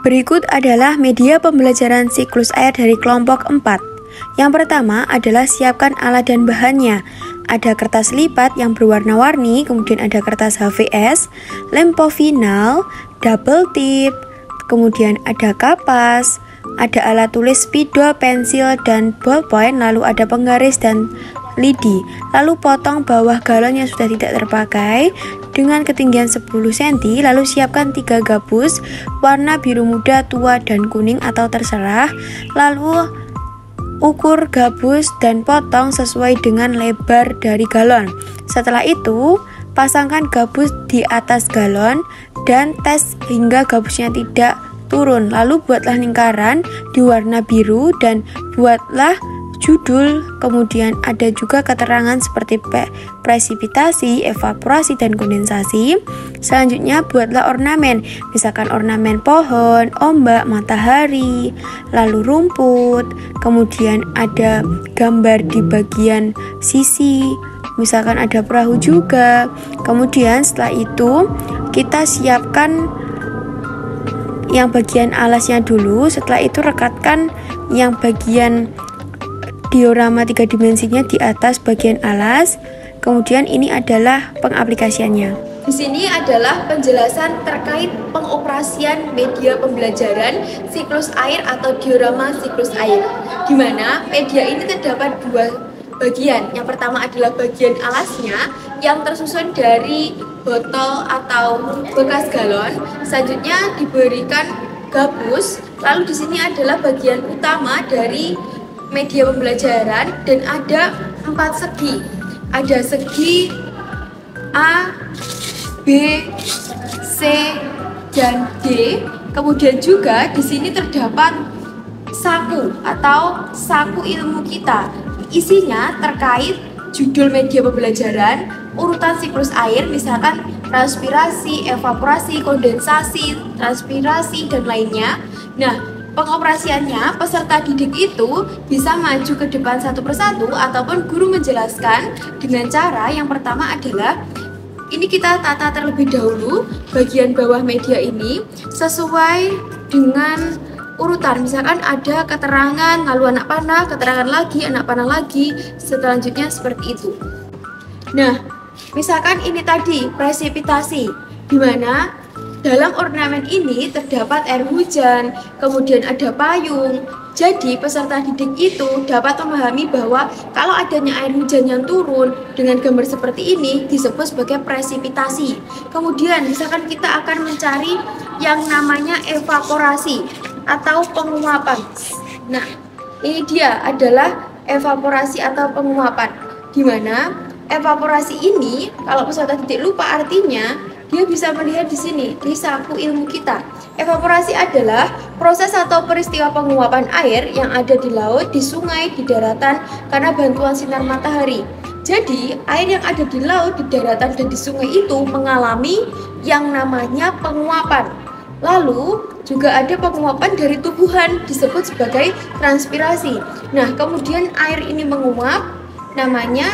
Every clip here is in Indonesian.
Berikut adalah media pembelajaran siklus air dari kelompok 4. Yang pertama adalah siapkan alat dan bahannya. Ada kertas lipat yang berwarna-warni, kemudian ada kertas HVS, lem povinal, double tip, kemudian ada kapas, ada alat tulis spidol, pensil, dan ballpoint, lalu ada penggaris dan lidi. Lalu potong bawah galon yang sudah tidak terpakai dengan ketinggian 10 cm, lalu siapkan 3 gabus warna biru muda, tua, dan kuning atau terserah. Lalu ukur gabus dan potong sesuai dengan lebar dari galon. Setelah itu, pasangkan gabus di atas galon dan tes hingga gabusnya tidak turun. Lalu buatlah lingkaran di warna biru dan buatlah judul. Kemudian ada juga keterangan seperti presipitasi, evaporasi, dan kondensasi. Selanjutnya buatlah ornamen, misalkan ornamen pohon, ombak, matahari, lalu rumput. Kemudian ada gambar di bagian sisi, misalkan ada perahu juga. Kemudian setelah itu kita siapkan yang bagian alasnya dulu. Setelah itu rekatkan yang bagian diorama 3 dimensinya di atas bagian alas. Kemudian ini adalah pengaplikasiannya. Di sini adalah penjelasan terkait pengoperasian media pembelajaran siklus air atau diorama siklus air. Di mana media ini terdapat 2 bagian. Yang pertama adalah bagian alasnya yang tersusun dari botol atau bekas galon. Selanjutnya diberikan gabus. Lalu di sini adalah bagian utama dari media pembelajaran dan ada 4 segi. Ada segi A, B, C, dan D. Kemudian juga di sini terdapat saku atau saku ilmu kita. Isinya terkait judul media pembelajaran, urutan siklus air, misalkan transpirasi, evaporasi, kondensasi, transpirasi, dan lainnya. Nah, pengoperasiannya, peserta didik itu bisa maju ke depan satu persatu ataupun guru menjelaskan dengan cara yang pertama adalah ini kita tata terlebih dahulu bagian bawah media ini sesuai dengan urutan. Misalkan ada keterangan, lalu anak panah, keterangan lagi, anak panah lagi, selanjutnya seperti itu. Nah, misalkan ini tadi presipitasi, di mana dalam ornamen ini terdapat air hujan, kemudian ada payung. Jadi peserta didik itu dapat memahami bahwa kalau adanya air hujan yang turun dengan gambar seperti ini disebut sebagai presipitasi. Kemudian misalkan kita akan mencari yang namanya evaporasi atau penguapan. Nah, ini dia adalah evaporasi atau penguapan, di mana evaporasi ini kalau peserta didik lupa artinya, dia bisa melihat di sini di saku ilmu kita. Evaporasi adalah proses atau peristiwa penguapan air yang ada di laut, di sungai, di daratan karena bantuan sinar matahari. Jadi, air yang ada di laut, di daratan, dan di sungai itu mengalami yang namanya penguapan. Lalu, juga ada penguapan dari tumbuhan disebut sebagai transpirasi. Nah, kemudian air ini menguap, namanya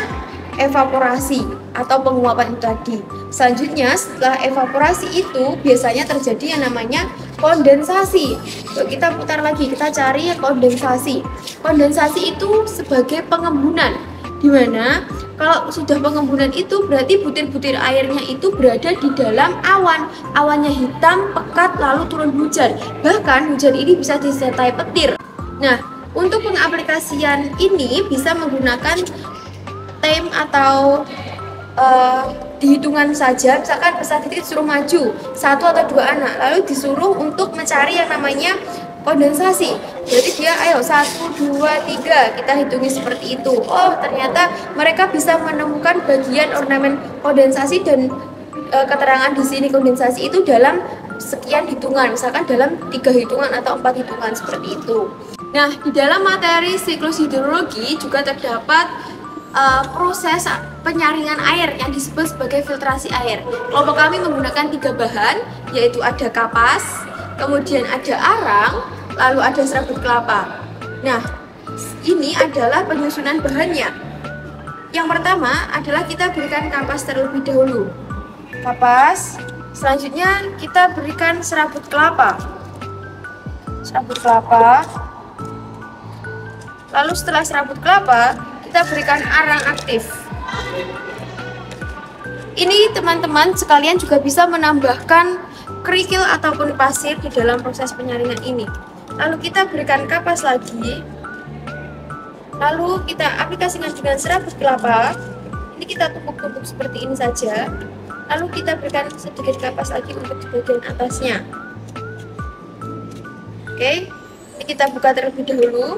evaporasi atau penguapan itu tadi. Selanjutnya setelah evaporasi itu biasanya terjadi yang namanya kondensasi. Yuk kita putar lagi, kita cari kondensasi. Kondensasi itu sebagai pengembunan, di mana kalau sudah pengembunan itu berarti butir-butir airnya itu berada di dalam awan. Awannya hitam, pekat, lalu turun hujan. Bahkan hujan ini bisa disertai petir. Nah, untuk pengaplikasian ini bisa menggunakan time atau dihitungan saja. Misalkan peserta didik disuruh maju 1 atau 2 anak, lalu disuruh untuk mencari yang namanya kondensasi. Jadi dia ayo 1, 2, 3 kita hitungi seperti itu. Oh, ternyata mereka bisa menemukan bagian ornamen kondensasi dan keterangan di sini kondensasi itu dalam sekian hitungan, misalkan dalam 3 hitungan atau 4 hitungan seperti itu. Nah, di dalam materi siklus hidrologi juga terdapat proses penyaringan air yang disebut sebagai filtrasi air. Kelompok kami menggunakan 3 bahan, yaitu ada kapas, kemudian ada arang, lalu ada serabut kelapa. Nah, ini adalah penyusunan bahannya. Yang pertama adalah kita berikan kapas terlebih dahulu. Kapas, selanjutnya kita berikan serabut kelapa. serabut kelapa. Lalu setelah serabut kelapa, kita berikan arang aktif. Ini teman-teman sekalian juga bisa menambahkan kerikil ataupun pasir di dalam proses penyaringan ini. Lalu kita berikan kapas lagi. Lalu kita aplikasikan dengan serabut kelapa. Ini kita tumpuk-tumpuk seperti ini saja. Lalu kita berikan sedikit kapas lagi untuk di bagian atasnya. Oke, ini kita buka terlebih dahulu.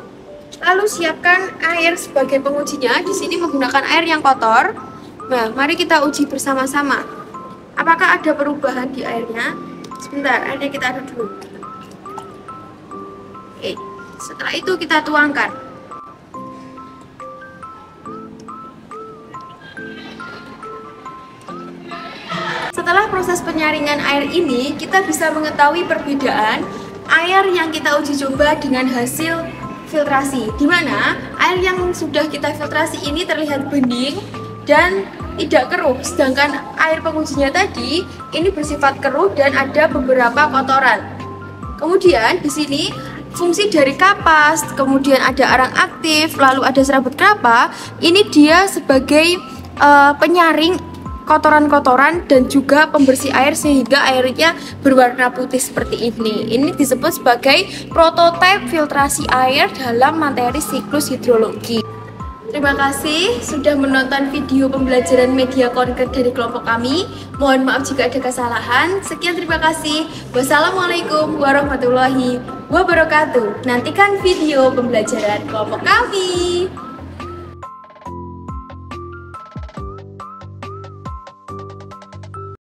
Lalu siapkan air sebagai pengujinya. Di sini menggunakan air yang kotor. Nah, mari kita uji bersama-sama. Apakah ada perubahan di airnya? Sebentar, airnya kita aduk dulu. Oke, setelah itu kita tuangkan. Setelah proses penyaringan air ini, kita bisa mengetahui perbedaan air yang kita uji coba dengan hasil filtrasi, di mana air yang sudah kita filtrasi ini terlihat bening dan tidak keruh, sedangkan air pengujinya tadi ini bersifat keruh dan ada beberapa kotoran. Kemudian di sini fungsi dari kapas, kemudian ada arang aktif, lalu ada serabut kelapa. Ini dia sebagai penyaring kotoran-kotoran dan juga pembersih air sehingga airnya berwarna putih seperti ini. Ini disebut sebagai prototipe filtrasi air dalam materi siklus hidrologi. Terima kasih sudah menonton video pembelajaran media konkret dari kelompok kami. Mohon maaf jika ada kesalahan. Sekian, terima kasih. Wassalamualaikum warahmatullahi wabarakatuh. Nantikan video pembelajaran kelompok kami.